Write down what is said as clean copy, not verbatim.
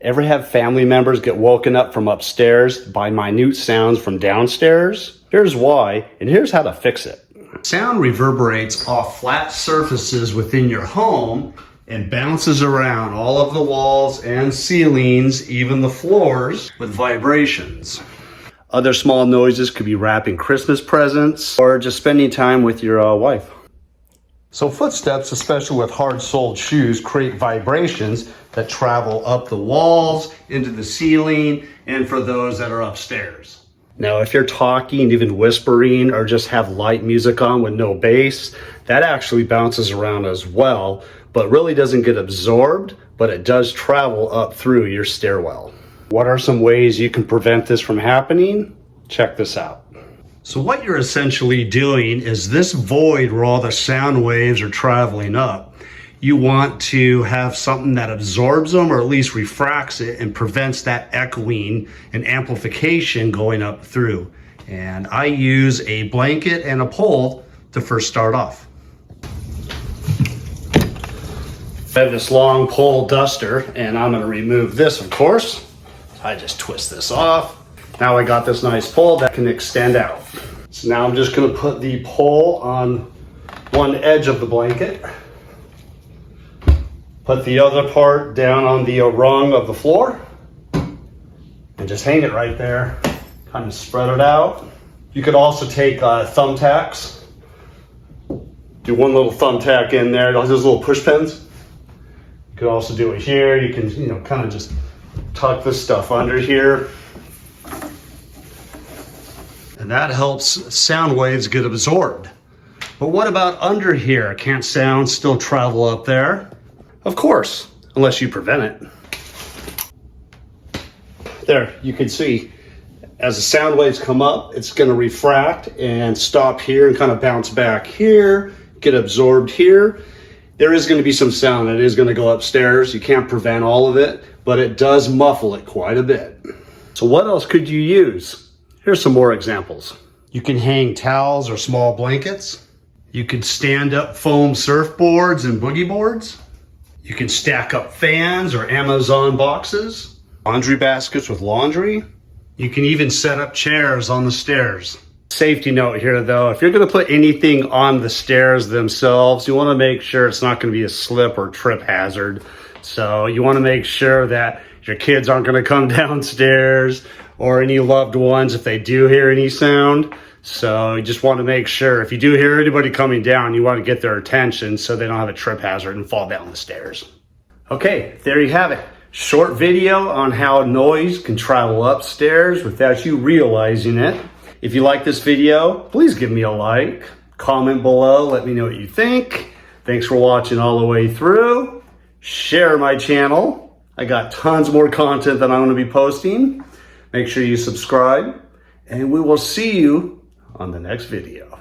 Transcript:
Ever have family members get woken up from upstairs by minute sounds from downstairs? Here's why, and here's how to fix it. Sound reverberates off flat surfaces within your home and bounces around all of the walls and ceilings, even the floors, with vibrations. Other small noises could be wrapping Christmas presents or just spending time with your wife. So footsteps, especially with hard-soled shoes, create vibrations that travel up the walls, into the ceiling, and for those that are upstairs. Now, if you're talking, even whispering, or just have light music on with no bass, that actually bounces around as well, but really doesn't get absorbed, but it does travel up through your stairwell. What are some ways you can prevent this from happening? Check this out. So what you're essentially doing is this void where all the sound waves are traveling up, you want to have something that absorbs them or at least refracts it and prevents that echoing and amplification going up through. And I use a blanket and a pole to first start off. I have this long pole duster and I'm going to remove this, of course. I just twist this off. Now I got this nice pole that can extend out. So now I'm just going to put the pole on one edge of the blanket. Put the other part down on the rung of the floor. And just hang it right there. Kind of spread it out. You could also take thumbtacks. Do one little thumbtack in there. Those little push pins. You could also do it here. You can, kind of just tuck this stuff under here. And that helps sound waves get absorbed. But what about under here? Can't sound still travel up there? Of course, unless you prevent it. There, you can see, as the sound waves come up, it's going to refract and stop here and kind of bounce back here, get absorbed here. There is going to be some sound that is going to go upstairs. You can't prevent all of it, but it does muffle it quite a bit. So what else could you use? Here's some more examples. You can hang towels or small blankets. You could stand up foam surfboards and boogie boards. You can stack up fans or Amazon boxes, laundry baskets with laundry. You can even set up chairs on the stairs. Safety note here though, if you're gonna put anything on the stairs themselves, you wanna make sure it's not gonna be a slip or trip hazard. So you wanna make sure that your kids aren't gonna come downstairs or any loved ones if they do hear any sound. So you just want to make sure if you do hear anybody coming down, you want to get their attention so they don't have a trip hazard and fall down the stairs. Okay, there you have it. Short video on how noise can travel upstairs without you realizing it. If you like this video, please give me a like, comment below, let me know what you think. Thanks for watching all the way through. Share my channel. I got tons more content that I'm going to be posting. Make sure you subscribe, and we will see you on the next video.